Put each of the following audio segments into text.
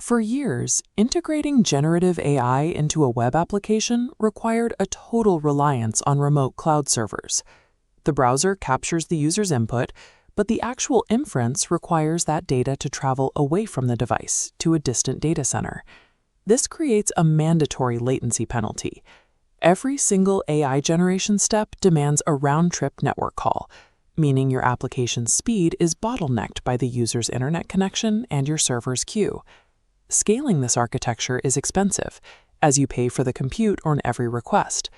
For years, integrating generative AI into a web application required a total reliance on remote cloud servers. The browser captures the user's input, but the actual inference requires that data to travel away from the device to a distant data center. This creates a mandatory latency penalty. Every single AI generation step demands a round-trip network call, meaning your application's speed is bottlenecked by the user's internet connection and your server's queue. Scaling this architecture is expensive, as you pay for the compute on every request.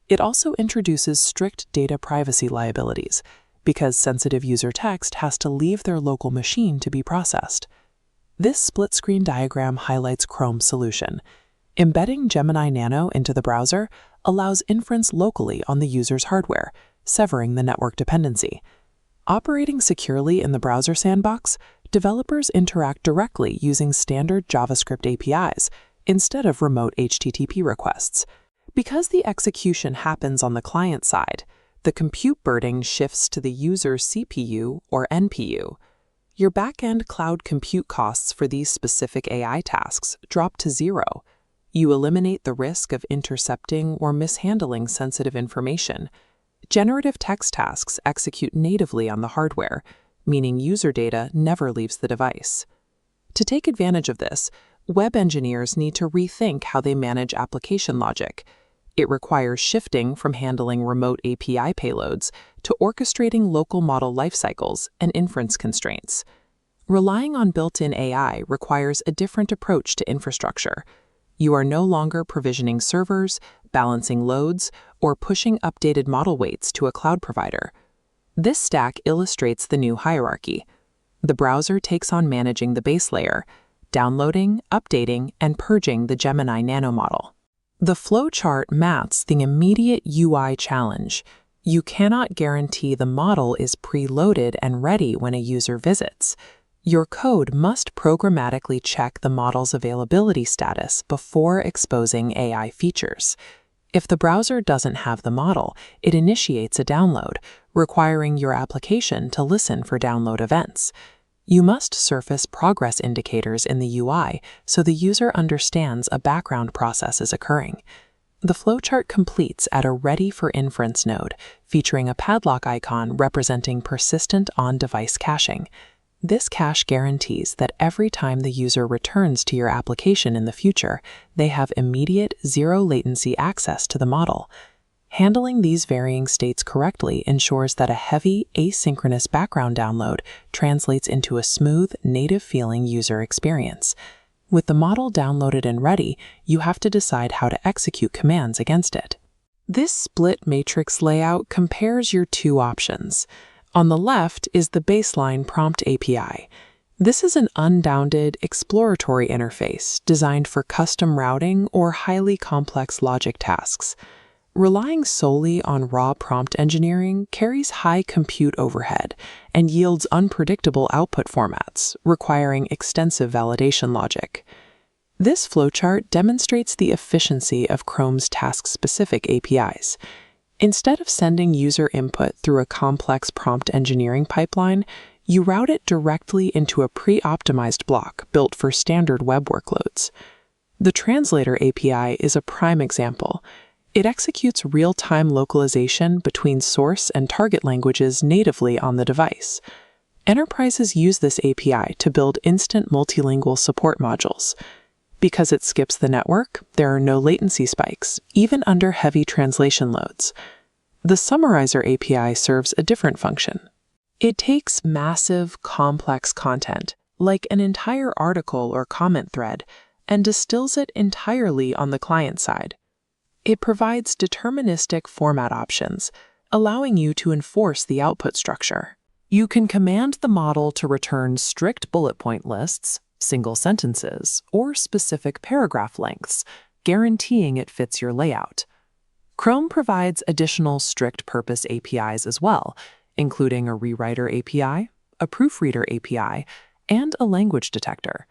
It also introduces strict data privacy liabilities, because sensitive user text has to leave their local machine to be processed. This split-screen diagram highlights Chrome's solution. Embedding Gemini Nano into the browser allows inference locally on the user's hardware, severing the network dependency. Operating securely in the browser sandbox, developers interact directly using standard JavaScript APIs instead of remote HTTP requests. Because the execution happens on the client side, the compute burden shifts to the user's CPU or NPU. Your back-end cloud compute costs for these specific AI tasks drop to zero. You eliminate the risk of intercepting or mishandling sensitive information. Generative text tasks execute natively on the hardware, meaning user data never leaves the device. To take advantage of this, web engineers need to rethink how they manage application logic. It requires shifting from handling remote API payloads to orchestrating local model lifecycles and inference constraints. Relying on built-in AI requires a different approach to infrastructure. You are no longer provisioning servers, balancing loads, or pushing updated model weights to a cloud provider. This stack illustrates the new hierarchy. The browser takes on managing the base layer, downloading, updating, and purging the Gemini Nano model. The flowchart maps the immediate UI challenge. You cannot guarantee the model is preloaded and ready when a user visits. Your code must programmatically check the model's availability status before exposing AI features. If the browser doesn't have the model, it initiates a download, requiring your application to listen for download events. You must surface progress indicators in the UI so the user understands a background process is occurring. The flowchart completes at a Ready for Inference node, featuring a padlock icon representing persistent on-device caching. This cache guarantees that every time the user returns to your application in the future, they have immediate zero-latency access to the model. Handling these varying states correctly ensures that a heavy, asynchronous background download translates into a smooth, native-feeling user experience. With the model downloaded and ready, you have to decide how to execute commands against it. This split matrix layout compares your two options. On the left is the baseline prompt API. This is an unbounded, exploratory interface designed for custom routing or highly complex logic tasks. Relying solely on raw prompt engineering carries high compute overhead and yields unpredictable output formats, requiring extensive validation logic. This flowchart demonstrates the efficiency of Chrome's task-specific APIs. Instead of sending user input through a complex prompt engineering pipeline, you route it directly into a pre-optimized block built for standard web workloads. The Translator API is a prime example. It executes real-time localization between source and target languages natively on the device. Enterprises use this API to build instant multilingual support modules. Because it skips the network, there are no latency spikes, even under heavy translation loads. The Summarizer API serves a different function. It takes massive, complex content, like an entire article or comment thread, and distills it entirely on the client side. It provides deterministic format options, allowing you to enforce the output structure. You can command the model to return strict bullet point lists, single sentences, or specific paragraph lengths, guaranteeing it fits your layout. Chrome provides additional strict-purpose APIs as well, including a rewriter API, a proofreader API, and a language detector.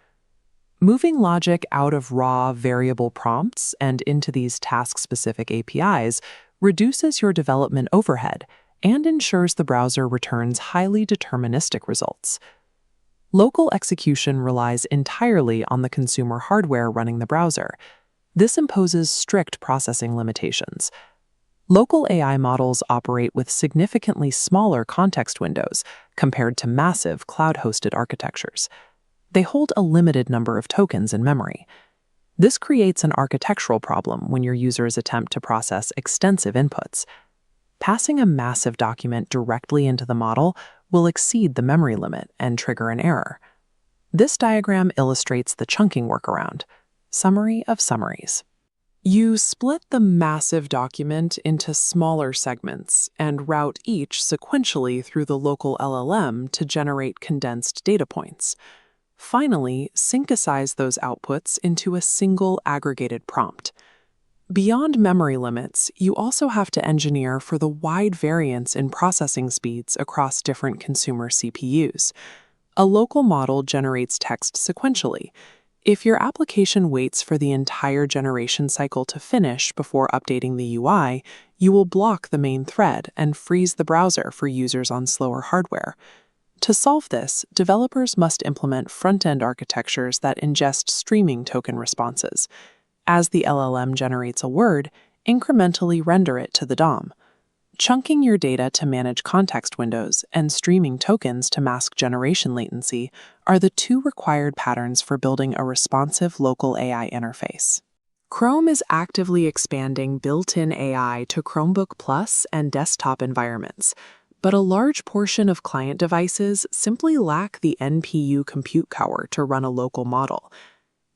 Moving logic out of raw variable prompts and into these task-specific APIs reduces your development overhead and ensures the browser returns highly deterministic results. Local execution relies entirely on the consumer hardware running the browser. This imposes strict processing limitations. Local AI models operate with significantly smaller context windows compared to massive cloud-hosted architectures. They hold a limited number of tokens in memory. This creates an architectural problem when your users attempt to process extensive inputs. Passing a massive document directly into the model will exceed the memory limit and trigger an error. This diagram illustrates the chunking workaround. Summary of summaries. You split the massive document into smaller segments and route each sequentially through the local LLM to generate condensed data points. Finally, synthesize those outputs into a single aggregated prompt. Beyond memory limits, you also have to engineer for the wide variance in processing speeds across different consumer CPUs. A local model generates text sequentially. If your application waits for the entire generation cycle to finish before updating the UI, you will block the main thread and freeze the browser for users on slower hardware. To solve this, developers must implement front-end architectures that ingest streaming token responses. As the LLM generates a word, incrementally render it to the DOM. Chunking your data to manage context windows and streaming tokens to mask generation latency are the two required patterns for building a responsive local AI interface. Chrome is actively expanding built-in AI to Chromebook Plus and desktop environments, but a large portion of client devices simply lack the NPU compute power to run a local model.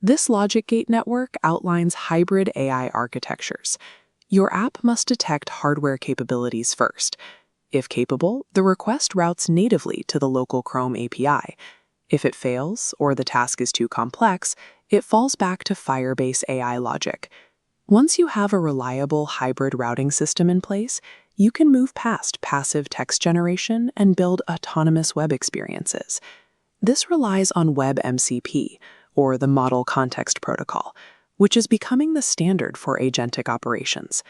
This logic gate network outlines hybrid AI architectures. Your app must detect hardware capabilities first. If capable, the request routes natively to the local Chrome API. If it fails, or the task is too complex, it falls back to Firebase AI logic. Once you have a reliable hybrid routing system in place, you can move past passive text generation and build autonomous web experiences. This relies on WebMCP, or the Model Context Protocol, which is becoming the standard for agentic operations.